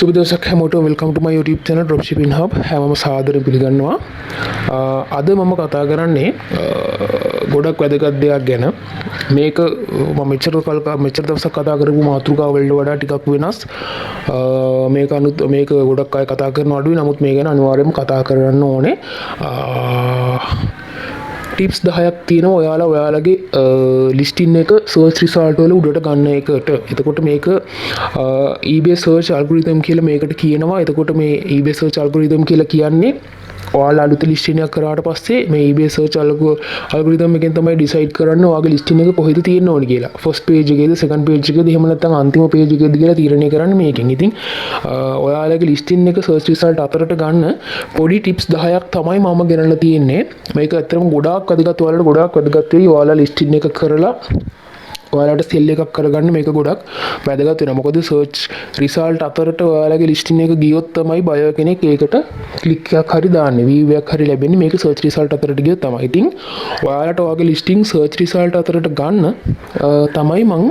සුබ දවසක් හැමෝටම වෙල්කම් ටු මයි YouTube channel dropshipping hub හැමෝම සාදරයෙන් පිළිගන්නවා. අද මම කතා කරන්නේ ගොඩක් වැදගත් දෙයක් ගැන. මේක මම මෙච්චර දවසක් කතා කරපු මාතෘකාව වලට වඩා ටිකක් වෙනස්. මේක ගොඩක් අය කතා කරන අඩුයි. නමුත් මේ ගැන අනිවාර්යයෙන්ම කතා කරන්න ඕනේ. ටිප්ස් 10ක් තියෙනවා ඔයාලගේ ලිස්ටින් එක සර්ච් රිසල්ට් වල උඩට ගන්න එකට. එතකොට මේක eBay search algorithm කියලා මේකට කියනවා. එතකොට මේ eBay search algorithm කියලා කියන්නේ ඔයාලා අලුත් ලිස්ටින් එකක් කරාට පස්සේ මේ eBay search algorithm එකෙන් තමයි decide කරන්නේ ඔයාගේ ලිස්ටින් එක කොහෙද තියෙන්න ඕනේ කියලා. first page එකේද second page එකේද එහෙම නැත්නම් අන්තිම page එකේද කියලා තීරණය කරන්නේ මේකෙන්. ඉතින් ඔයාලගේ ලිස්ටින් එක search result අතරට ගන්න පොඩි tips 10ක් තමයි මම ගෙනල්ලා තියෙන්නේ. මේක ඇත්තටම ගොඩාක් වැදගත් වෙයි ඔයාලා ලිස්ටින් එක කරලා ඔයාලට සෙල් එකක් කරගන්න මේක ගොඩක් වැදගත් වෙනවා. මොකද සර්ච් රිසල්ට් අතරට ඔයාලගේ ලිස්ටින් එක ගියොත් තමයි බයර් කෙනෙක් ඒකට ක්ලික් එකක් හරි දාන්නේ. view එකක් හරි ලැබෙන්නේ මේක සර්ච් රිසල්ට් අතරට ගියොත් තමයි. ඉතින් ඔයාලට ඔයාගේ ලිස්ටින් සර්ච් රිසල්ට් අතරට ගන්න තමයි මං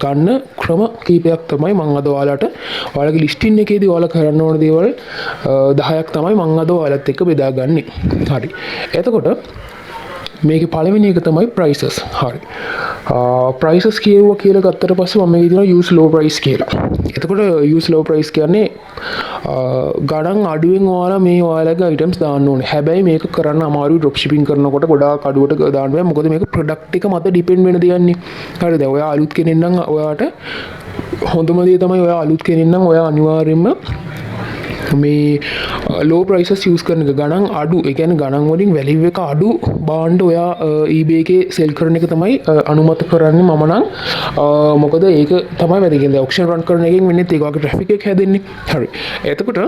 ගන්න ක්‍රම කීපයක් තමයි මං අද ඔයාලගේ ලිස්ටින් එකේදී ඔයාලා කරන්න ඕන දේවල් 10ක් තමයි මං අද ඔයාලත් එක්ක බෙදාගන්නේ. හරි. එතකොට මේකේ පළවෙනි එක තමයි prices. හරි. prices කියලා ගත්තට පස්සේ මම මේක දිනවා use low price කියලා. එතකොට use low price කියන්නේ ගණන් අඩුවෙන් ඔයාලගේ items දාන්න ඕනේ. හැබැයි මේක කරන්න අමාරුයි drop shipping කරනකොට ගොඩාක් අඩුවට දාන්න බෑ. මොකද මේක product එක මත depend වෙන දෙයක්නේ. හරිද? ඔයා අලුත් කෙනෙක් නම් ඔයාට හොඳම දේ තමයි ඔයා අලුත් කෙනෙක් නම් ඔයා අනිවාර්යයෙන්ම මේ low prices use කරන එක ගණන් අඩු. ඒ කියන්නේ ගණන් වලින් value එක අඩු බාණ්ඩ ඔයා eBay එකේ sell කරන එක තමයි අනුමත කරන්නේ මම නම්. මොකද ඒක තමයි වැඩි කියන්නේ auction run කරන එකෙන් වෙන්නේ ඒක වගේ traffic එක හැදෙන්නේ. හරි. එතකොට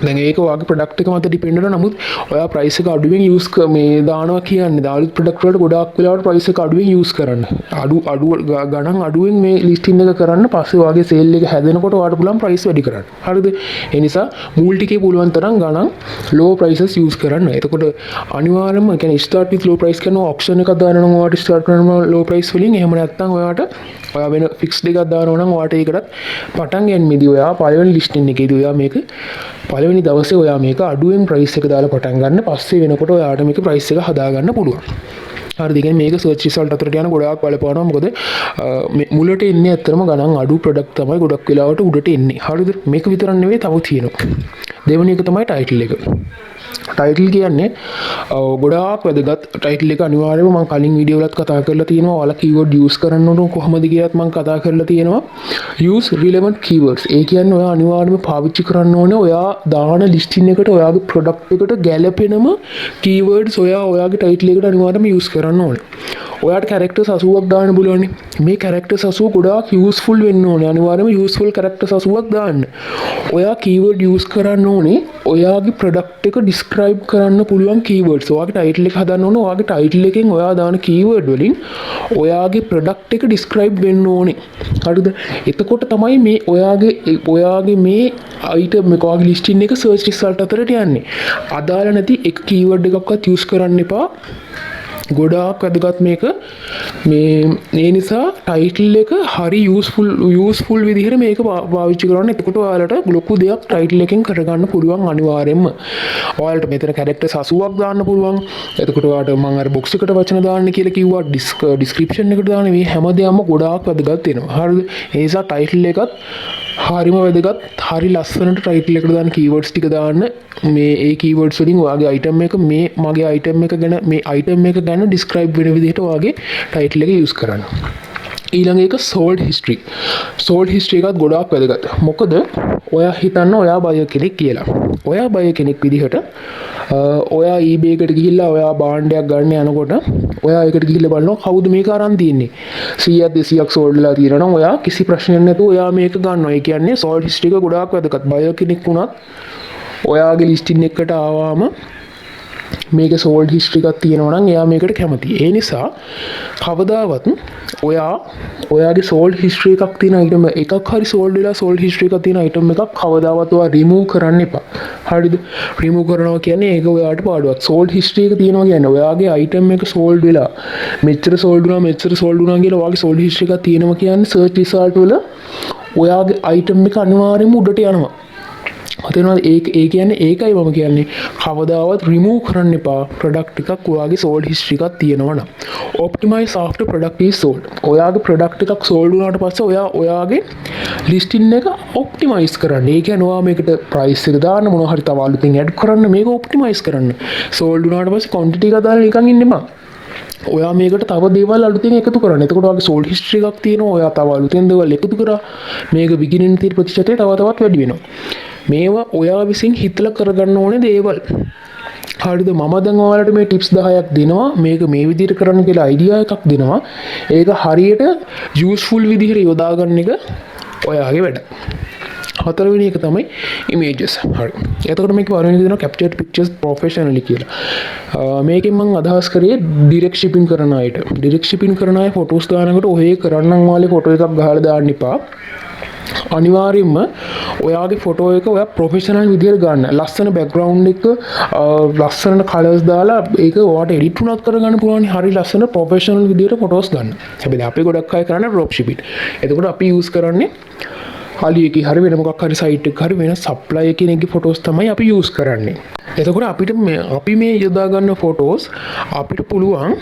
දැන් ඒක ඔයාගේ product එක මත depend වෙනවා. නමුත් ඔයා price එක අඩුවෙන් use මේ දානවා කියන්නේ දාලුත් product වලට ගොඩාක් වෙලාවට price එක අඩුවෙන් use කරන්න. අඩු ගණන් අඩුවෙන් මේ listing එක කරන්න පස්සේ ඔයාගේ sale එක හැදෙනකොට ඔයාට පුළුවන් price වැඩි කරන්න. හරිද? ඒ නිසා මුල් ටිකේ පුළුවන් තරම් ගණන් low prices use කරන්න. එතකොට අනිවාර්යයෙන්ම කියන්නේ start with low price කරන auction එකක් දානවා නම් ඔයාට start කරනවා low price වලින්. එහෙම නැත්නම් ඔයා වෙන fixed එකක් දානවා නම් ඔයාට ඒකටත් පටන් ගන්නමේදී ඔයා පළවෙනි listing එකේදී ඔයා මේක පළවෙනි දවසේ ඔයා මේක අඩුවෙන් price එක දාලා පටන් ගන්න. පස්සේ වෙනකොට ඔයාට මේක price එක හදාගන්න පුළුවන්. හරිද? ඒ කියන්නේ මේක search result අතරට යන ගොඩාක් බලපානවා. මොකද මුලට එන්නේ ඇත්තටම ගණන් අඩු product තමයි ගොඩක් වෙලාවට උඩට එන්නේ. හරිද? මේක විතරක් නෙවෙයි තව තියෙනවා. දෙවෙනි එක තමයි title එක. ටයිටල් කියන්නේ ගොඩාක් වැදගත්. ටයිටල් එක අනිවාර්යයෙන්ම මම කලින් වීඩියෝ වලත් කතා කරලා තියෙනවා. ඔයාලා කීවර්ඩ් යූස් කරන්න ඕන කොහොමද කියලාත් මම කතා කරලා තියෙනවා. use relevant keywords. ඒ කියන්නේ ඔයා අනිවාර්යයෙන්ම පාවිච්චි කරන්න ඕනේ ඔයා දාන ලිස්ටින් එකට ඔයාගේ ප්‍රොඩක්ට් එකට ගැළපෙනම keywords ඔයාගේ ටයිටල් එකට අනිවාර්යයෙන්ම යූස් කරන්න ඕනේ. ඔයාට characters 80ක් දාන්න පුළුවන්. මේ characters 80 ගොඩාක් useful වෙන්න ඕනේ. අනිවාර්යයෙන්ම useful characters 80ක් දාන්න. ඔයා keyword use කරන්න ඕනේ ඔයාගේ product එක describe කරන්න පුළුවන් keywords. ඔයාගේ title එක හදන්න ඕනේ. ඔයාගේ title එකෙන් ඔයා දාන keyword වලින් ඔයාගේ product එක describe වෙන්න ඕනේ. හරිද? එතකොට තමයි මේ ඔයාගේ මේ item එක ඔයාගේ listing එක search result අතරට යන්නේ. අදාළ නැති එක keyword එකක්වත් use කරන්න එපා. ගොඩාක් වැදගත් මේක. මේ නිසා ටයිටල් එක හරි යූස්ෆුල් විදිහට මේක පාවිච්චි කරන්න. එතකොට ඔයාලට ලොකු දෙයක් ටයිටල් එකෙන් කරගන්න පුළුවන් අනිවාර්යයෙන්ම. ඔයාලට මෙතන කැරක්ටර්ස් 80ක් දාන්න පුළුවන්. එතකොට ඔයාලට මම අර බොක්ස් එකට වචන දාන්න කියලා කිව්වා. ඩිස්ක්‍රිප්ෂන් එකට දාන්න. මේ හැමදේම ගොඩාක් වැදගත් වෙනවා. හරිද? ඒ නිසා ටයිටල් එකත් හරිම වැදගත්. හරි ලස්සනට ටයිටල් එකට දාන්න keywords ටික දාන්න. මේ ඒ keywords වලින් ඔයාගේ item එක මේ මගේ item එක ගැන මේ item එක ගැන describe වෙන විදිහට ඔයාගේ title එක use කරන්න. ඊළඟ එක sold history. sold history එකත් ගොඩාක් වැදගත්. මොකද ඔයා හිතන්න ඔයා buyer කෙනෙක් කියලා. ඔයා buyer කෙනෙක් විදිහට ඔයා eBay එකට ගිහිල්ලා ඔයා භාණ්ඩයක් ගන්න යනකොට ඔයා ඒකට ගිහිල්ලා බලනවා කවුද මේක අරන් තියන්නේ. 100ක් 200ක් sold වෙලා තියෙනවා නම් ඔයා කිසි ප්‍රශ්නයක් නැතුව ඔයා මේක ගන්නවා. ඒ කියන්නේ sold history එක ගොඩාක් වැදගත්. buyer කෙනෙක් වුණත් ඔයාගේ listing එකට ආවම මේක sold history එකක් තියෙනවා නම් එයා මේකට කැමතියි. ඒ නිසා කවදාවත් ඔයාගේ sold history එකක් තියෙන item එකක් හරි sold වෙලා sold history එකක් තියෙන item එකක් කවදාවත් ඔයා remove කරන්න එපා. හරිද? remove කරනවා කියන්නේ ඒක ඔයාට පාඩුවක්. sold history එක තියෙනවා කියන්නේ ඔයාගේ item එක sold වෙලා මෙච්චර sold වුණා කියලා ඔයාගේ sold history එකක් තියෙනවා කියන්නේ search result වල ඔයාගේ අයිටම් එක අනිවාර්යයෙන්ම උඩට යනවා. අතනවා ඒ කියන්නේ ඒකයි මම කියන්නේ කවදාවත් රිමූව් කරන්න එපා ප්‍රොඩක්ට් එකක් ඔයාගේ සෝල්ඩ් හිස්ටරි එකක් තියෙනවා නම්. ඔප්ටිමයිස් ආෆ්ටර් ප්‍රොඩක්ට් ඉස් සෝල්ඩ්. ඔයාගේ ප්‍රොඩක්ට් එකක් සෝල්ඩ් වුණාට පස්සේ ඔයාගේ ලිස්ටින් එක ඔප්ටිමයිස් කරන්න. ඒ කියන්නේ ඔයා මේකට ප්‍රයිස් එක දාන්න මොනවා හරි තව අලුතින් ඇඩ් කරන්න මේක ඔප්ටිමයිස් කරන්න. සෝල්ඩ් වුණාට පස්සේ ක්වොන්ටිටි එක දාලා නිකන් ඉන්න එපා. ඔයා මේකට තව දේවල් අලුතෙන් එකතු කරන්න. එතකොට ඔයාගේ සෝල්ඩ් හිස්ටරි එකක් තියෙනවා. ඔයා තව අලුතෙන් දේවල් එකතු කරා මේක බිගිනින් තියෙන ප්‍රතිශතය තව තවත් වැඩි වෙනවා. මේවා ඔයා විසින් හිතලා කරගන්න ඕනේ දේවල්. හරිද? මම දැන් ඔයාලට මේ ටිප්ස් 10ක් දෙනවා. මේක මේ විදිහට කරන්න කියලා අයිඩියා එකක් දෙනවා. ඒක හරියට යූස්ෆුල් විදිහට යොදා ගන්න එක ඔයාගේ වැඩ. හතරවෙනි එක තමයි ඉමේජස්. හරි. එතකොට මේක වරින් දෙනවා captured pictures professionally කියලා. මේකෙන් මම අදහස් කරේ ඩිරෙක්ට් ෂිපින් කරන අයට. ඩිරෙක්ට් ෂිපින් කරන අය ෆොටෝස් දානකොට ඔහේ කරන්නම් වාලේ ෆොටෝ එකක් ගහලා දාන්න එපා. අනිවාර්යෙන්ම ඔයාගේ ෆොටෝ එක ඔයා ප්‍රොෆෙෂනල් විදිහට ගන්න. ලස්සන බෑග්ග්‍රවුන්ඩ් එක ලස්සන කලර්ස් දාලා ඒක ඔයාට එඩිට් උනත් කරගන්න පුළුවන්. හරි ලස්සන ප්‍රොෆෙෂනල් විදිහට ෆොටෝස් ගන්න. හැබැයි අපි ගොඩක් අය කරන්නේ ඩ්‍රොප් ෂිපින්. එතකොට අපි යූස් කරන්නේ අලි එකේ හරි වෙන මොකක් හරි සයිට් එකක හරි වෙන සප්ලයි කෙනෙක්ගේ ෆොටෝස් තමයි අපි යූස් කරන්නේ. එතකොට අපි මේ යොදා ගන්න ෆොටෝස් අපිට පුළුවන්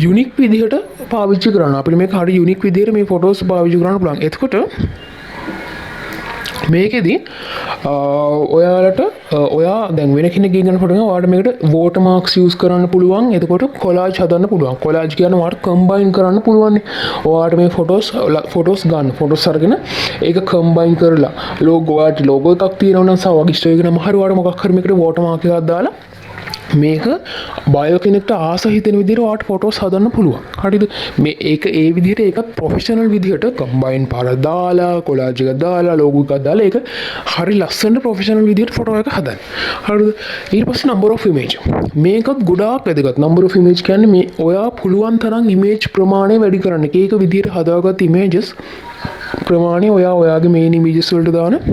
යුනික් විදිහට පාවිච්චි කරන්න. අපිට මේක හරි යුනික් විදිහට මේ ෆොටෝස් පාවිච්චි කරන්න පුළුවන්. එතකොට මේකෙදී ඔයාලට ඔයා දැන් වෙන කෙනෙක්ගෙන් ගන්න ෆොටෝ එක ඔයාලට මේකට වෝටර් මාක්ස් යූස් කරන්න පුළුවන්. එතකොට කොලාජ් හදන්න පුළුවන්. කොලාජ් කියන්නේ ඔයාලට කම්බයින් කරන්න පුළුවන්. ඔයාලට මේ ෆොටෝස් ගන්න. ෆොටෝස් අරගෙන ඒක කම්බයින් කරලා ඔයාලට ලෝගෝ එකක් තියෙනවා නම් සහ වගේ ස්ටෝරි එක නම හරි ඔයාලට මොකක් හරි මේකට වෝටර් මාක් එකක් දාලා මේක බයෝ කෙනෙක්ට ආස හිතෙන විදිහට ඔයාලට ෆොටෝස් හදන්න පුළුවන්. හරිද? මේ ඒක ඒ විදිහට ඒකත් ප්‍රොෆෙෂනල් විදිහට කම්බයින් පාර දාලා කොලාජ් එක දාලා ලෝගෝ එකක් දාලා ඒක හරි ලස්සනට ප්‍රොෆෙෂනල් විදිහට ෆොටෝ එක හදන්න. හරිද? ඊට පස්සේ number of image. මේකත් ගොඩාක් වැදගත්. number of image කියන්නේ මේ ඔයා පුළුවන් තරම් image ප්‍රමාණය වැඩි කරන්න. ඒක විදිහට හදාගත් images ප්‍රමාණය ඔයාගේ main images වලට දාන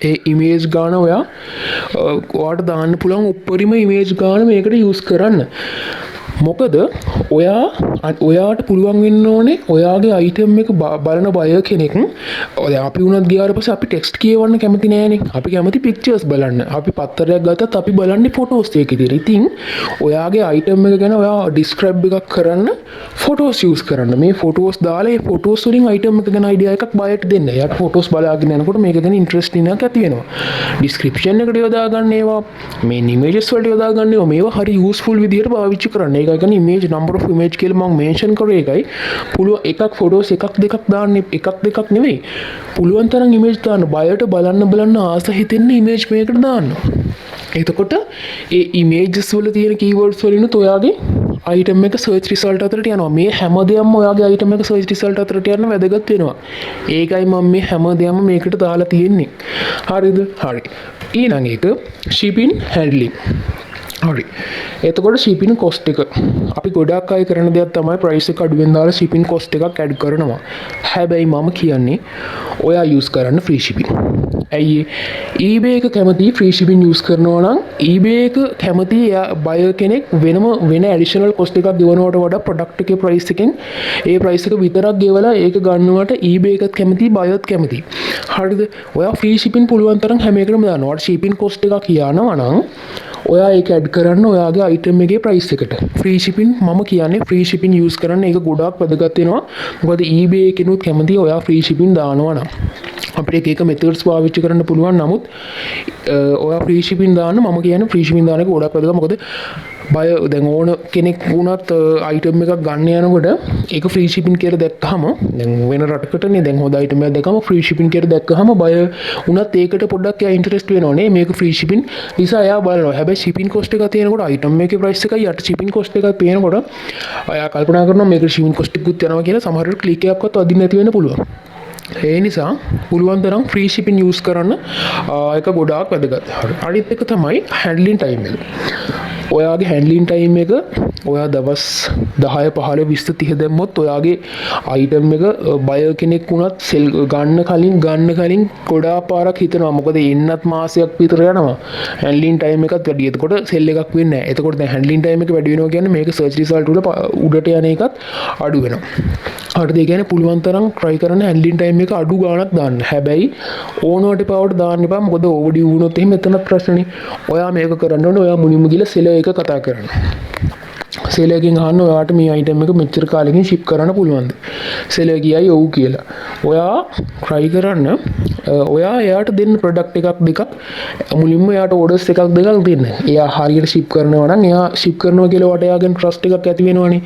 ඒ ඉමේජ් ගාන ඔයාට දාන්න පුළුවන් උපරිම ඉමේජ් ගාන මේකට යූස් කරන්න. මොකද ඔයාට පුළුවන් වෙන්න ඕනේ ඔයාගේ අයිටම් එක බලන බය කෙනෙක් අපි වුණත් ගියාට පස්සේ අපි ටෙක්ස්ට් කියවන්න කැමති නෑනේ. අපි කැමති පික්චර්ස් බලන්න. අපි පත්තරයක් ගත්තත් අපි බලන්නේ ෆොටෝස් ටික විතර. ඉතින් ඔයාගේ අයිටම් එක ගැන ඔයා ඩිස්ක්‍රයිබ් එකක් කරන්න ෆොටෝස් යූස් කරන්න. මේ ෆොටෝස් දාලා ඒ ෆොටෝස් වලින් අයිටම් එක ගැන අයිඩියා එකක් බයට දෙන්න. එයාට ෆොටෝස් බලාගෙන යනකොට මේක ගැන ඉන්ට්‍රස්ටිං එකක් ඇති වෙනවා. ඩිස්ක්‍රිප්ෂන් එකට යොදා ගන්න ඒවා මේ ඉමේජස් වලට යොදා ගන්න ඒවා මේවා හරි යූස්ෆුල් විදිහට පාවිච්චි කරන්න. ඒක කියන්නේ ඉමේජ් number of image කියලා මම මෙන්ෂන් කරේ එකයි. පුළුවන් එකක් ෆොටෝස් එකක් දෙකක් දාන්න එකක් දෙකක් නෙවෙයි. පුළුවන් තරම් ඉමේජ් දාන්න. බයට බලන්න ආස හිතෙන්න ඉමේජ් මේකට දාන්න. එතකොට ඒ ඉමේජස් වල තියෙන කීවර්ඩ්ස් වලිනුත් ඔයාගේ අයිටම් එක සර්ච් රිසල්ට් අතරට යනවා. මේ හැම දෙයක්ම ඔයාගේ අයිටම් එක සර්ච් රිසල්ට් අතරට යන්න වැදගත් වෙනවා. ඒකයි මම මේ හැම දෙයක්ම මේකට දාලා තියෙන්නේ. හරිද? හරි. ඊළඟ එක shipping handling. හරි. එතකොට shipping cost එක අපි ගොඩක් අය කරන දෙයක් තමයි price එක අඩුවෙන් දාලා shipping cost එකක් add කරනවා. හැබැයි මම කියන්නේ ඔයා use කරන්න free shipping. ඇයි eBay එක කැමති free shipping use කරනවා නම් eBay එක කැමති buyer කෙනෙක් වෙන additional cost එකක් ගෙවනවට වඩා product එකේ price එකෙන් ඒ price එක විතරක් ගෙවලා ඒක ගන්නවට eBay එකත් කැමති buyerත් කැමති. හරිද? ඔයා free shipping පුළුවන් තරම් හැම එකකටම දාන්න. ඔයාට shipping cost එකක් කියනවා නම් ඔයා ඒක ඇඩ් කරන්න ඔයාගේ අයිටම් එකේ ප්‍රයිස් එකට. ෆ්‍රී shipping මම කියන්නේ ෆ්‍රී shipping යූස් කරන්න. ඒක ගොඩාක් වැදගත් වෙනවා. මොකද eBay එකනොත් කැමති ඔයා ෆ්‍රී shipping දානවා නම්. අපිට එක මෙතඩ්ස් පාවිච්චි කරන්න පුළුවන්. නමුත් ඔයා ෆ්‍රී shipping දාන්න මම කියන්නේ ෆ්‍රී shipping දාන එක ගොඩාක් වැදගත්. මොකද දැන් ඕන කෙනෙක් වුණත් අයිටම් එකක් ගන්න යනකොට ඒක ෆ්‍රී shipping කියලා දැක්කහම දැන් වෙන රටකටනේ දැන් හොඳ අයිටම් එකක් දැක්කම ෆ්‍රී shipping කියලා දැක්කහම බය වුණත් ඒකට පොඩ්ඩක් එයා ඉන්ටරෙස්ට් වෙනවනේ මේක ෆ්‍රී shipping නිසා එයා බලනවා. හැබැයි shipping cost එක තියෙනකොට අයිටම් එකේ price එකයි යට shipping cost එකක් පේනකොට එයා කල්පනා කරනවා මේක shipping cost එකකුත් යනවා කියලා සමහර වෙලාවට ක්ලික් එකක්වත් අදින්න නැති වෙන්න පුළුවන්. ඒ නිසා පුළුවන් තරම් ෆ්‍රී shipping යූස් කරන්න ඒක ගොඩාක් වැදගත්. හරි. අනිත් එක තමයි handling time එක. ඔයාගේ හැන්ඩලින් ටයිම් එක ඔයා දවස් 10 15 20 30 දැම්මොත් ඔයාගේ අයිටම් එක බය කෙනෙක් වුණත් සෙල් ගන්න කලින් ගොඩා පාරක් හිතනවා. මොකද එන්නත් මාසයක් විතර යනවා හැන්ඩලින් ටයිම් එකත් වැඩි. එතකොට සෙල් එකක් වෙන්නේ නැහැ. එතකොට දැන් හැන්ඩලින් ටයිම් එක වැඩි වෙනවා කියන්නේ මේක සර්ච් රිසල්ට් වල උඩට යන එකත් අඩු වෙනවා. හරිද? ඒ කියන්නේ පුළුවන් තරම් try කරන්න හැන්ඩලින් ටයිම් එක අඩු ගාණක් දාන්න. හැබැයි ඕනවට පවට දාන්න එපා. මොකද ඕවර්ඩියු වුණොත් එහෙම එතනත් ප්‍රශ්නනේ. ඔයා මේක කරන්න ඕනේ. ඔයා මුලින්ම ගිහලා සෙලර් එක කතා කරන්න. සෙලර්ගෙන් අහන්න ඔයාට මේ අයිටම් එක මෙච්චර කාලෙකින් ෂිප් කරන්න පුළුවන්ද? සෙලර් කියයි ඔව් කියලා. ඔයා try කරන්න ඔයා එයාට දෙන්න ප්‍රොඩක්ට් එකක් දෙකක් මුලින්ම එයාට ඕඩර්ස් එකක් දෙකක් දෙන්න. එයා හරියට ෂිප් කරනවා නම් එයා ෂිප් කරනවා කියලා වට එයාගෙන් ට්‍රස්ට් එකක් ඇති වෙනවනේ.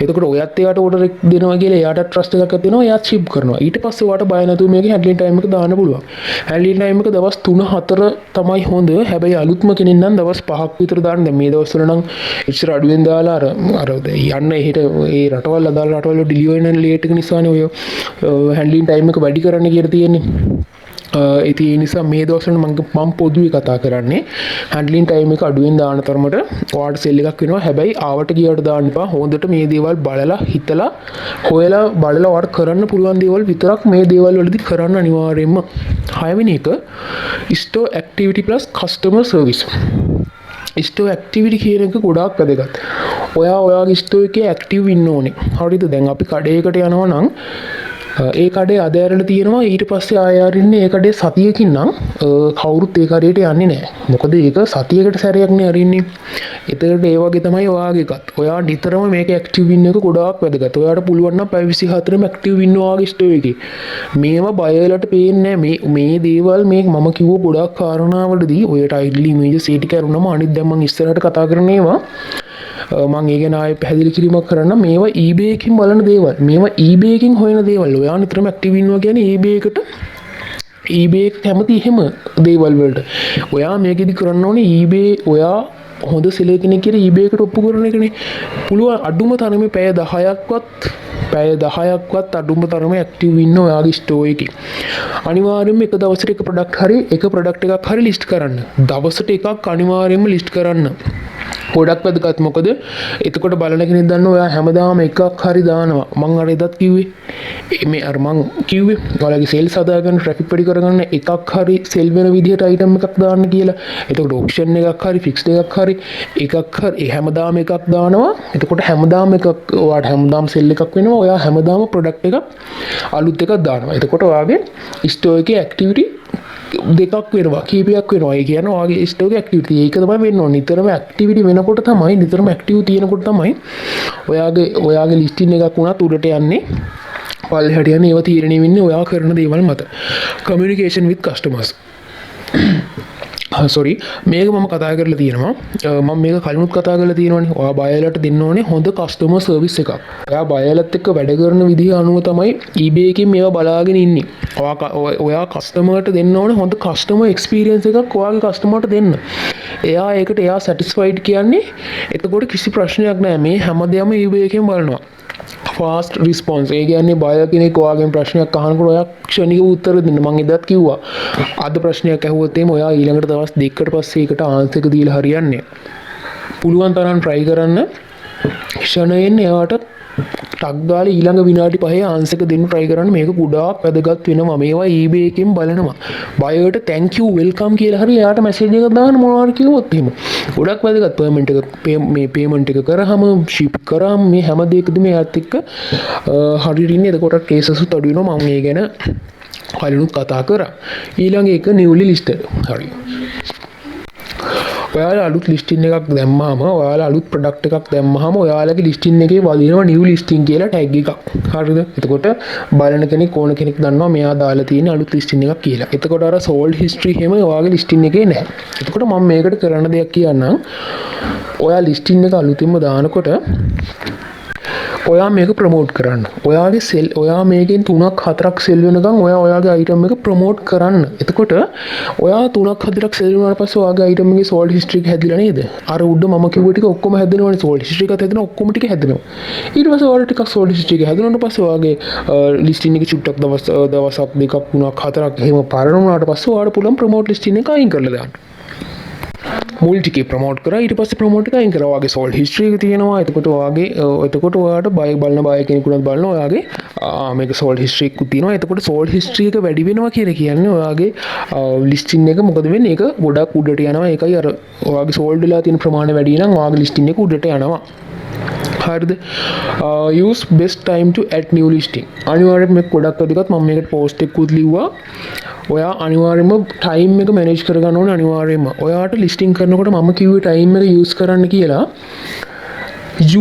එතකොට ඔයත් එයාට ඕඩර් එක දෙනවා කියලා එයාට ට්‍රස්ට් එකක් ඇති වෙනවා. එයාත් ෂිප් කරනවා. ඊට පස්සේ ඔයාට බය නැතුව මේකේ හැන්ඩලින් ටයිම් එක දාන්න පුළුවන්. හැන්ඩලින් ටයිම් එක දවස් 3-4 තමයි හොඳ. හැබැයි අලුත්ම කෙනෙක් නම් දවස් 5ක් විතර දාන්න. දැන් මේ දවස්වල නම් එච්චර අඩුවෙන් දාලා අර යන්න එහෙට ඒ රටවල් අදාළ රටවල ඩිලිවර් වෙන ලේට් එක නිසානේ ඔය හැන්ඩලින් ටයිම් එක වැඩි කරන්න කියලා තියෙන්නේ. ඉතින් ඒ නිසා මේ දවස්වල මම පොදුවේ කතා කරන්නේ හැන්ඩලින් ටයිම් එක අඩුවෙන් දාන තරමට ඔයාට සෙල් එකක් වෙනවා. හැබැයි ආවට ගියට දාන්න එපා. හොඳට මේ දේවල් බලලා හිතලා හොයලා බලලා ඔයාට කරන්න පුළුවන් දේවල් විතරක් මේ දේවල් වලදී කරන්න අනිවාර්යයෙන්ම. 6 වෙනි එක Store activity plus customer service. Store activity කියන එක ගොඩාක් වැදගත්. ඔයාගේ ස්ටෝ එකේ ඇක්ටිව් ඉන්න ඕනේ. හරිද? දැන් අපි කඩේකට යනවා නම් ඒ කඩේ අධෑරලා තියෙනවා. ඊට පස්සේ ආයෙ අරින්නේ ඒ කඩේ සතියකින් නම් කවුරුත් ඒ කඩේට යන්නේ නැහැ. මොකද ඒක සතියකට සැරයක්නේ අරින්නේ. එතකොට ඒ වගේ තමයි ඔයාගේ එකත්. ඔයා නිතරම මේක ඇක්ටිව් ඉන්න එක ගොඩාක් වැදගත්. ඔයාට පුළුවන් නම් පැය 24ම ඇක්ටිව් ඉන්න ඔයාගේ ස්ටෝ එකේ. මේවා බයලට පේන්නේ මේ දේවල් මේ මම කිව්ව ගොඩාක් කාරණාවලදී ඔය ටයිටල් ඉමේජස් ඒ ටික අරුණම අනිත් දැන් මම ඉස්සරහට කතා කරන ඒවා මම ඒ ගැන ආයෙ පැහැදිලි කිරීමක් කරන්න. මේවා eBay එකකින් බලන දේවල්. මේවා eBay එකකින් හොයන දේවල්. ඔයා නිතරම ඇක්ටිව් ඉන්නවා කියන්නේ eBay එකට eBay එක කැමති එහෙම දේවල් වලට. ඔයා මේකෙදි කරන්න ඕනේ eBay ඔයා හොඳ සෙලර් කෙනෙක් කියලා eBay එකට ඔප්පු කරන එකනේ. පුළුවන් අඩුම තරමේ පැය 10ක්වත් අඩුම තරමේ ඇක්ටිව් ඉන්න ඔයාගේ ස්ටෝ එකේ. අනිවාර්යයෙන්ම එක දවසට එක ප්‍රොඩක්ට් එකක් හරි ලිස්ට් කරන්න. දවසට එකක් අනිවාර්යයෙන්ම ලිස්ට් කරන්න. ගොඩක් වැදගත්. මොකද එතකොට බලන කෙනෙක් දන්න ඔයා හැමදාම එකක් හරි දානවා. මං අර එදත් කිව්වේ මේ අර මං කිව්වේ ඔයාලගේ සේල්ස් හදාගන්න ට්‍රැෆික් වැඩි කරගන්න එකක් හරි සෙල් වෙන විදිහට අයිටම් එකක් දාන්න කියලා. එතකොට ඔප්ෂන් එකක් හරි ෆික්ස්ඩ් එකක් හරි එකක් හරි හැමදාම එකක් දානවා. එතකොට හැමදාම එකක් ඔයාට හැමදාම සෙල් එකක් වෙනවා. ඔයා හැමදාම ප්‍රොඩක්ට් එකක් අලුත් එකක් දානවා. එතකොට ඔයාගේ ස්ටෝ එකේ ඇක්ටිවිටි දෙකක් වෙනවා කීපයක් වෙනවා. ඒ කියන්නේ ඔයාගේ ස්ටෝ එකේ ඇක්ටිවිටි ඒක තමයි වෙන්න ඕනේ. නිතරම ඇක්ටිවිටි වෙනකොට තමයි නිතරම ඇක්ටිව් තියෙනකොට තමයි ඔයාගේ ලිස්ටින් එකක් වුණත් උඩට යන්නේ. පල්ලෙහාට යන්නේ. ඒවා තීරණය වෙන්නේ ඔයා කරන දේවල් මත. Communication with customers. මේක මම කතා කරලා තියෙනවා. මම මේක කලිනුත් කතා කරලා තියෙනවානේ. ඔයා බයලට දෙන්න ඕනේ හොඳ කස්ටමර් සර්විස් එකක්. ඔයා බයලත් එක්ක වැඩ කරන විදිහ අනුව තමයි eBay එකකින් මේවා බලාගෙන ඉන්නේ. ඔයා කස්ටමර්ට දෙන්න ඕනේ හොඳ කස්ටමර් එක්ස්පීරියන්ස් එකක් ඔයාගේ කස්ටමර්ට දෙන්න. එයා සැටිස්ෆයිඩ් කියන්නේ එතකොට කිසි ප්‍රශ්නයක් නැහැ. මේ හැමදේම eBay එකෙන් බලනවා. ෆාස්ට් රිස්පොන්ස්. ඒ කියන්නේ බය කෙනෙක් ඔයාගෙන් ප්‍රශ්නයක් අහනකොට ඔයා ක්ෂණිකව උත්තර දෙන්න. මම එදත් කිව්වා. අද ප්‍රශ්නයක් ඇහුවොත් එimhe ඔයා ඊළඟට දවස් දෙකකට පස්සේ ඒකට ආන්සර් එක දීලා හරියන්නේ නැහැ. පුළුවන් තරම් try කරන්න. ක්ෂණයෙන් එයාට ටක් ගාලා ඊළඟ විනාඩි 5 ආන්සර් එක දෙන්න try කරන්න. මේක ගොඩාක් වැදගත් වෙනවා. මේවා eBay එකෙන් බලනවා. බයයට thank you welcome කියලා හරි එයාට මැසේජ් එකක් දාන්න මොනවාර කිව්වොත් එහෙම. ගොඩක් වැදගත්. පේමන්ට් එක කරාම ෂිප් කරාම මේ හැම දෙයකදීම එයාත් එක්ක හරියට ඉන්නේ. එතකොට කේසස් උත් අඩු වෙනවා. මම මේ ගැන කලිනුත් කතා කරා. ඊළඟ එක newly listed. හරි. ඔයාලා අලුත් ලිස්ටින් එකක් දැම්මාම ඔයාලා අලුත් ප්‍රොඩක්ට් එකක් දැම්මහම ඔයාලගේ ලිස්ටින් එකේ වදිනවා නිව් ලිස්ටින් කියලා ටැග් එකක්. හරිද? එතකොට බලන කෙනෙක් ඕන කෙනෙක් දන්නවා මෙයා දාලා තියෙන අලුත් ලිස්ටින් එකක් කියලා. එතකොට අර සෝල්ඩ් හිස්ටරි හැම ඔයාගේ ලිස්ටින් එකේ නැහැ. එතකොට මම මේකට කරන්න දෙයක් කියන්නම්. ඔයා ලිස්ටින් එක අලුතින්ම දානකොට ඔයා මේක ප්‍රමෝට් කරන්න. ඔයා මේකෙන් 3ක් 4ක් සෙල් වෙනකන් ඔයාගේ අයිටම් එක ප්‍රමෝට් කරන්න. එතකොට ඔයා 3ක් 4ක් සෙල් වුණාට පස්සේ ඔයාගේ අයිටම් එකේ සෝල්ඩ් හිස්ටරි එක හැදිලා නේද? අර උඩ මම කිව්ව ටික ඔක්කොම හැදෙනවනේ. සෝල්ඩ් හිස්ටරි එකත් හැදෙනවා. ඔක්කොම ටික හැදෙනවා. ඊට පස්සේ ඔයාලා ටිකක් සෝල්ඩ් හිස්ටරි එක හැදුණාට පස්සේ ඔයාගේ ලිස්ටින් එකේ චුට්ටක් දවසක් 2ක් 3ක් 4ක් එහෙම පාරන වුණාට පස්සේ ඔයාලට පුළුවන් ප්‍රමෝට් ලිස්ටින් එක අයින් කරලා දාන්න. මුල් ටිකේ ප්‍රමෝට් කරා ඊට පස්සේ ප්‍රමෝට් එක අයින් කරා. ඔයාගේ සෝල්ඩ් හිස්ටරි එක තියෙනවා. එතකොට ඔයාට බය බලන බය කෙනෙකුට බලන ඔයාගේ මේක සෝල්ඩ් හිස්ටරි එකක් තියෙනවා. එතකොට සෝල්ඩ් හිස්ටරි එක වැඩි වෙනවා කියලා කියන්නේ ඔයාගේ ලිස්ටින් එක මොකද වෙන්නේ? ඒක ගොඩක් උඩට යනවා. ඒකයි අර ඔයාගේ සෝල්ඩ් වෙලා තියෙන ප්‍රමාණය වැඩි නම් ඔයාගේ ලිස්ටින් එක උඩට යනවා. හරිද? use best time to add new listing. අනිවාර්යයෙන්ම මේක ගොඩක් වැදගත්. මම මේකට පෝස්ට් එකකුත් ලිව්වා. ඔයා අනිවාර්යයෙන්ම ටයිම් එක මැනේජ් කරගන්න ඕනේ. අනිවාර්යයෙන්ම ඔයාට ලිස්ටිං කරනකොට මම කිව්වේ ටයිම් එක යූස් කරන්න කියලා.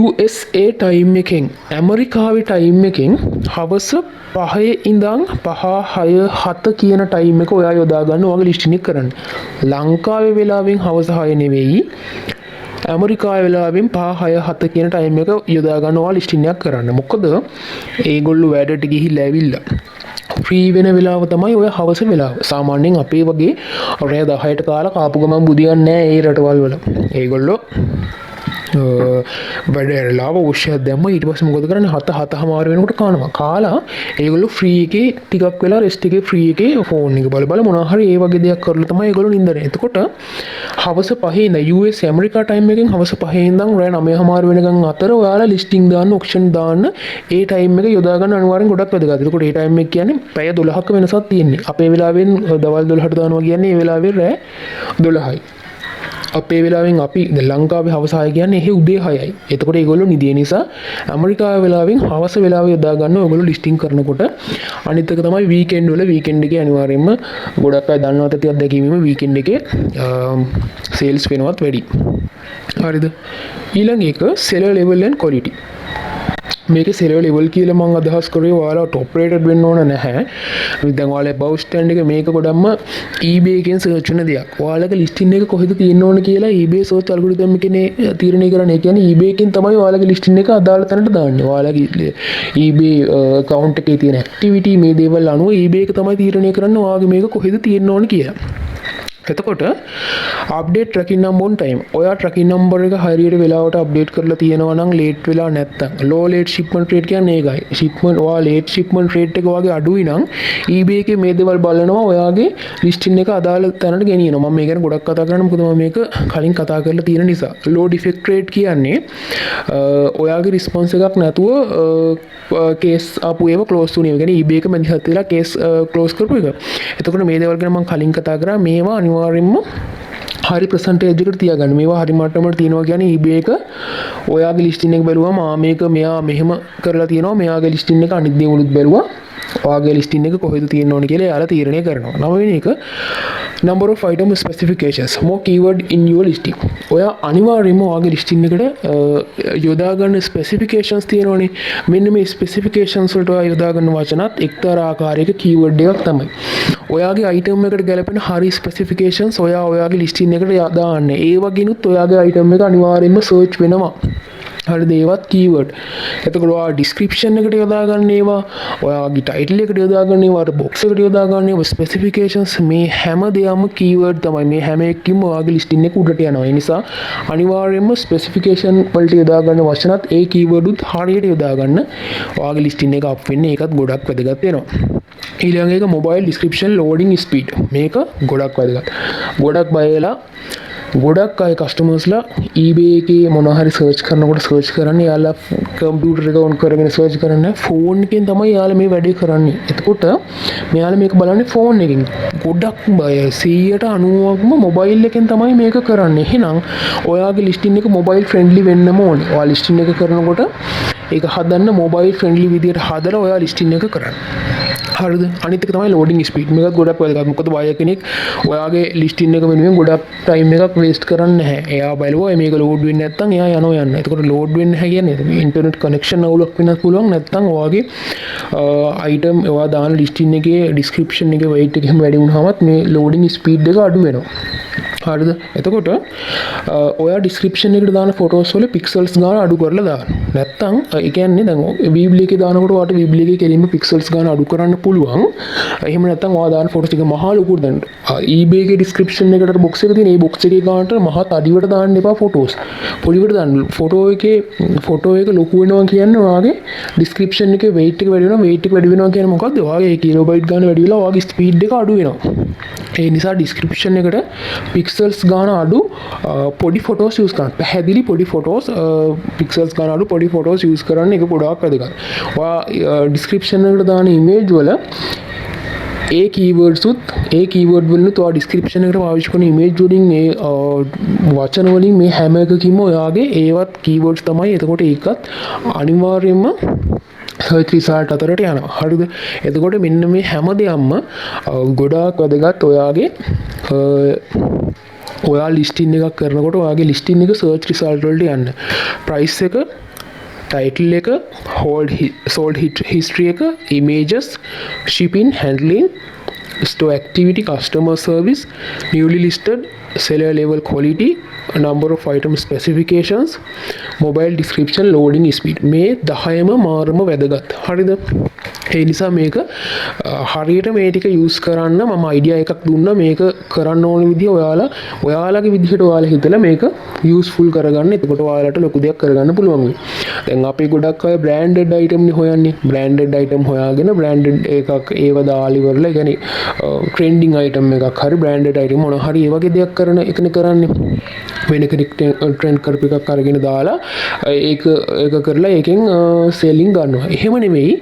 USA ටයිම් එකෙන් ඇමරිකාවේ ටයිම් එකෙන් හවස 5 ඉඳන් 5:07 කියන ටයිම් එක ඔයා යොදා ගන්න ඔයාගේ ලිස්ටිං එක කරන්න. ලංකාවේ වෙලාවෙන් හවස 6 නෙවෙයි. ඇමරිකාවේ වෙලාවෙන් 5:07 කියන ටයිම් එක යොදා ගන්න ඔයා ලිස්ටිං එකක් කරන්න. මොකද ඒගොල්ලෝ වැඩට ගිහිල්ලා ඇවිල්ලා ෆ්‍රී වෙන වෙලාව තමයි ඔය හවස වෙලාව. සාමාන්‍යයෙන් අපේ වගේ රෑ 10ට කාලා කාපු ගමන් බුදියන්නේ නැහැ ඒ රටවල් වල. ඒගොල්ලෝ වැඩලාව ෝෂයක් දැම්ම ඊට පස්සේ මොකද කරන්නේ 7:07 වෙනකොට කනවා. කාලා ඒගොල්ලෝ ෆ්‍රී එකේ ටිකක් වෙලා රෙස්ට් එකේ ෆ්‍රී එකේ ෆෝන් එක බල මොනවා හරි ඒ වගේ දෙයක් කරලා තමයි ඒගොල්ලෝ නින්දනේ. එතකොට හවස 5 ඉඳන් US ඇමරිකා ටයිම් එකෙන් හවස 5 ඉඳන් රෑ 9:00 වෙනකන් අතර ඔයාලා ලිස්ටිං දාන්න ඔක්ෂන් දාන්න ඒ ටයිම් එක යොදා ගන්න අනිවාර්යෙන් ගොඩක් වැදගත්. එතකොට ඒ ටයිම් එක කියන්නේ පැය 12ක වෙනසක් තියෙන්නේ. අපේ වෙලාවෙන් දවල් 12ට දානවා කියන්නේ ඒ වෙලාවේ රෑ 12යි. අපේ වෙලාවෙන් අපි ලංකාවේ හවස 6 කියන්නේ එහෙ උදේ 6යි. එතකොට ඒගොල්ලෝ නිදිය නිසා ඇමරිකාවේ වෙලාවෙන් හවස වෙලාව යොදා ගන්න ඔයගොල්ලෝ ලිස්ටිං කරනකොට අනිත් එක තමයි වීකෙන්ඩ් වල වීකෙන්ඩ් එකේ අනිවාර්යයෙන්ම ගොඩක් අය දන්නවත් ඇති අත්දැකීමම වීකෙන්ඩ් එකේ සේල්ස් වෙනවත් වැඩි. හරිද? ඊළඟ එක seller level and quality. මේක සෙලර් ලෙවල් කියලා මම අදහස් කරේ ඔයාලා টপ රේටඩ් වෙන්න ඕන නැහැ. දැන් ඔයාලා බව් ස්ටෑන්ඩ් එක මේක ගොඩක්ම eBay එකෙන් සර්ච් වෙන දෙයක්. ඔයාලගේ ලිස්ටින් එක කොහෙද තියෙන්න ඕන කියලා eBay සර්ච් ඇල්ගොරිතම් එකනේ තීරණය කරන්නේ. ඒ කියන්නේ eBay එකෙන් තමයි ඔයාලගේ ලිස්ටින් එක අදාළ තැනට දාන්නේ. ඔයාලගේ eBay account එකේ තියෙන activity මේ දේවල් අනුව eBay එක තමයි තීරණය කරන්නේ ඔයාගේ මේක කොහෙද තියෙන්න ඕන කියලා. එතකොට update tracking number on time. ඔයා ට්‍රැකින් නම්බර් එක හරියට වෙලාවට අප්ඩේට් කරලා තියෙනවා නම් ලේට් වෙලා නැත්තම් ලෝ ලේට් ෂිප්මන්ට් රේට් කියන්නේ ඒකයි. ෂිප්මන්ට් ඔයා ලේට් ෂිප්මන්ට් රේට් එක වගේ අඩුයි නම් eBay එකේ මේ දේවල් බලනවා ඔයාගේ ලිස්ටින් එක අදාළ තැනට ගෙනියනවා. මම මේ ගැන ගොඩක් කතා කරනවා මොකද මම මේක කලින් කතා කරලා තියෙන නිසා. ලෝ ඩිෆෙක්ට් රේට් කියන්නේ ඔයාගේ රිස්පොන්ස් එකක් නැතුව කේස් ආපු ඒවා ක්ලෝස් වුණේ. ඒ කියන්නේ eBay එක මැදිහත් වෙලා කේස් ක්ලෝස් කරපු එක. එතකොට මේ දේවල් ගැන මම කලින් කතා කරා. මේවා අනිවාර්යෙන්ම හරි ප්‍රසන්ටේජ් එකට තියාගන්න. මේවා හරි මට්ටමකට තියෙනවා කියන්නේ eBay එක ඔයාගේ ලිස්ටින් එක බැලුවම මේක මෙයා මෙහෙම කරලා තියෙනවා. මෙයාගේ ලිස්ටින් එක අනිත් දේවලුත් බැලුවා. ඔයාගේ ලිස්ටින් එක කොහෙද තියෙන්න ඕනේ කියලා එයාලා තීරණය කරනවා. නවවෙනි එක number of item specifications more keyword in your listing. ඔයා අනිවාර්යයෙන්ම ඔයාගේ ලිස්ටින් එකට යොදා ගන්න ස්පෙસિෆිකේෂන්ස් තියෙනවනේ. මෙන්න මේ ස්පෙસિෆිකේෂන්ස් වලට ඔයා යොදා ගන්න වචනත් එක්තරා ආකාරයක keyword එකක් තමයි. ඔයාගේ item එකට ගැලපෙන හරි ස්පෙસિෆිකේෂන්ස් ඔයාගේ ලිස්ටින් එකට දාන්න. ඒ වගේනුත් ඔයාගේ item එක අනිවාර්යයෙන්ම සර්ච් වෙනවා. හරිද? ඒවත් keyword. එතකොට ඔයා description එකට යොදා ගන්න ඒවා, ඔයාගේ title එකට යොදා ගන්න ඒවා, box එකට යොදා ගන්න ඒවා, specifications මේ හැම දෙයක්ම keyword තමයි. මේ හැම එකකින්ම ඔයාගේ listing එක උඩට යනවා. ඒ නිසා අනිවාර්යයෙන්ම specification වලට යොදා ගන්න වචනත් ඒ keyword උත් හරියට යොදා ගන්න. ඔයාගේ listing එක up වෙන්නේ ඒකත් ගොඩක් වැදගත් වෙනවා. ඊළඟ එක mobile description loading speed. මේක ගොඩක් වැදගත්. ගොඩක් බය වෙලා ගොඩක් අය කස්ටමර්ස්ලා eBay එකේ මොනවා හරි සර්ච් කරනකොට සර්ච් කරන්නේ යාලා කම්පියුටර් එක ඔන් කරගෙන සර්ච් කරන්නේ ෆෝන් එකෙන් තමයි යාලා මේ වැඩේ කරන්නේ. එතකොට මෙයාලා මේක බලන්නේ ෆෝන් එකෙන්. ගොඩක් බය 190%ක්ම මොබයිල් එකෙන් තමයි මේක කරන්නේ. එහෙනම් ඔයාගේ ලිස්ටින් එක මොබයිල් ෆ්‍රෙන්ඩ්ලි වෙන්නම ඕනේ. ඔයා ලිස්ටින් එක කරනකොට ඒක හදන්න මොබයිල් ෆ්‍රෙන්ඩ්ලි විදියට හදලා ඔයා ලිස්ටින් එක කරන්න. හරිද? අනිත් එක තමයි loading speed. මේකත් ගොඩක් වැදගත්. මොකද buyer කෙනෙක් ඔයාගේ listing එක වෙනුවෙන් ගොඩක් time එකක් waste කරන්නේ නැහැ. එයා බලුවා මේක load වෙන්නේ නැත්නම් එයා යනවා යන්න. එතකොට load වෙන්නේ නැහැ කියන්නේ internet connection අවුලක් වෙන්නත් පුළුවන්. නැත්නම් ඔයාගේ item ඔයා දාන listing එකේ description එකේ weight එක එහෙම වැඩි වුණාමත් මේ loading speed එක අඩු වෙනවා. හරිද? එතකොට ඔයා description එකට දාන photos වල pixels ගාන අඩු කරලා දාන්න. නැත්නම් ඒ කියන්නේ දැන් Weebly එකේ දානකොට ඔයාට Weebly එකේ කෙලින්ම pixels ගාන අඩු කරන්න පුළුවන්. එහෙම නැත්නම් ඔයා දාන photos ටික මහා ලොකුට දාන්න. eBay එකේ description එකට box එක තියෙන මේ box එකේ ගානට මහා තඩිවට දාන්න එපා photos. පොඩිවට දාන්න. photo එක ලොකු වෙනවා කියන්නේ ඔයාගේ description එකේ weight එක වැඩි වෙනවා. weight එක වැඩි වෙනවා කියන්නේ මොකද්ද? ඔයාගේ kilobyte ගාන වැඩි වෙලා ඔයාගේ speed එක අඩු වෙනවා. ඒ නිසා ඩිස්ක්‍රිප්ෂන් එකට පික්සල්ස් ගාන අඩු පොඩි ෆොටෝස් යස් කරන්න පැහැදිලි පොඩි ෆොටෝස් පික්සල්ස් ගාන අඩු පොඩි ෆොටෝස් යස් කරන්න එක ගොඩාක් වැදගත් ඩිස්ක්‍රිප්ෂන් එකට දාන ඉමේජ් වල ඒ කීවර්ඩ්සුත් ඒ කීවර්ඩ් වලින් තව ඩිස්ක්‍රිප්ෂන් එකට පාවිච්චි කරන ඉමේජ් වලින් මේ වචන වලින් මේ හැම එකකින්ම ඔයාගේ ඒවත් කීවර්ඩ්ස් තමයි. එතකොට ඒකත් අනිවාර්යයෙන්ම සර්ච් රිසල්ට් අතරට යනවා. හරිද? එතකොට මෙන්න මේ හැම දෙයක්ම ගොඩාක් වැදගත්. ඔයාගේ ඔයා ලිස්ටින් එකක් කරනකොට ඔයාගේ ලිස්ටින් එක සර්ච් රිසල්ට් වලට යන්න. ප්‍රයිස් එක, ටයිටල් එක, සෝල්ඩ් හිස්ටරි එක, images, shipping, handling, store activity, customer service, newly listed, seller level quality, number of item specifications, mobile description, loading speed. මේ 10ම මාරම වැදගත්. හරිද? ඒ නිසා මේක හරියට මේ ටික යූස් කරන්න මම අයිඩියා එකක් දුන්නා. මේක කරන්න ඕන විදිය ඔයාලගේ විදිහට ඔයාලා හිතලා මේක යූස්ෆුල් කරගන්න. එතකොට ඔයාලට ලොකු දෙයක් කරගන්න පුළුවන් වෙයි. දැන් අපි ගොඩක් අය බ්‍රෑන්ඩඩ් අයිටම් නේ හොයන්නේ. බ්‍රෑන්ඩඩ් අයිටම් හොයාගෙන බ්‍රෑන්ඩඩ් එකක් ඒව දාලා ඉවරලා يعني ට්‍රෙන්ඩින් අයිටම් එකක් හරි බ්‍රෑන්ඩඩ් අයිටම් මොන හරි ඒ වගේ දෙයක් කරන එකනේ කරන්නේ. වෙන කෙනෙක් ට්‍රෙන්ඩ් කරපු එකක් අරගෙන දාලා ඒක කරලා ඒකෙන් සෙලින් ගන්නවා. එහෙම නෙමෙයි.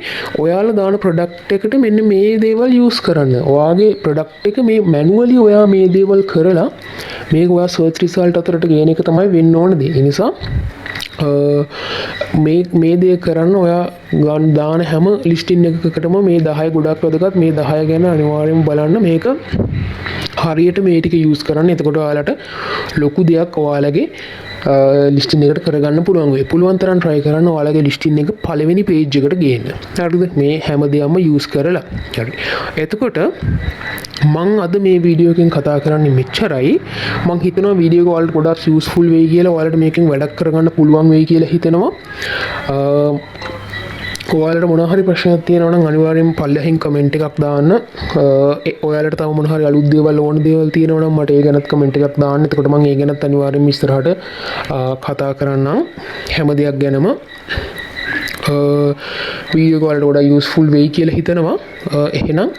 ඔයාලා දාන ප්‍රොඩක්ට් එකට මෙන්න මේ දේවල් යූස් කරන්න. ඔයාගේ ප්‍රොඩක්ට් එක මේ මැනුවලි ඔයා මේ දේවල් කරලා මේක ඔයා සර්ච් රිසල්ට් අතරට ගේන එක තමයි වෙන්න ඕන දේ. ඒ නිසා මේ දේ කරන්න ඔයා දාන හැම ලිස්ටින් එකකටම මේ 10 ගොඩක් වැදගත්. මේ 10 ගැන අනිවාර්යයෙන්ම බලන්න. මේක හරියට මේ ටික යූස් කරන්න. එතකොට ඔයාලට ලොකු දෙයක් ඔයාලගේ ලිස්ටින් එකට කරගන්න පුළුවන් වෙයි. පුළුවන් තරම් try කරන්න ඔයාලගේ ලිස්ටින් එක පළවෙනි page එකට ගේන්න. හරිද? මේ හැම දෙයක්ම යූස් කරලා. හරි. එතකොට මං අද මේ වීඩියෝ එකෙන් කතා කරන්නේ මෙච්චරයි. මං හිතනවා වීඩියෝ එක ඔයාලට ගොඩක් යූස්ෆුල් වෙයි කියලා. ඔයාලට මේකෙන් වැඩක් කරගන්න පුළුවන් වෙයි කියලා හිතනවා. ඔයාලට මොන හරි ප්‍රශ්නයක් තියෙනවා නම් අනිවාර්යයෙන්ම පල්ලෙහින් කමෙන්ට් එකක් දාන්න. ඔයාලට තව මොන හරි අලුත් දේවල් ඕන දේවල් තියෙනවා නම් මට ඒ ගැනත් කමෙන්ට් එකක් දාන්න. එතකොට මම ඒ ගැනත් අනිවාර්යයෙන්ම ඉස්සරහට කතා කරන්නම්. හැම දෙයක් ගැනම වීඩියෝ එක වලට ගොඩක් යූස්ෆුල් වෙයි කියලා හිතනවා. එහෙනම්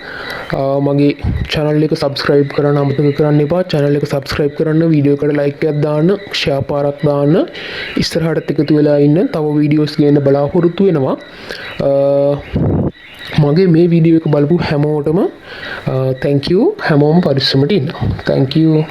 මගේ channel එක subscribe කරන්න අමතක කරන්න එපා. channel එක subscribe කරන්න, වීඩියෝ එකට like එකක් දාන්න, share පාරක් දාන්න. ඉස්සරහටත් එකතු වෙලා ඉන්න. තව වීඩියෝස් ගේන්න බලාපොරොත්තු වෙනවා. මගේ මේ වීඩියෝ එක බලපු හැමෝටම thank you. හැමෝම පරිස්සමට ඉන්න. Thank you.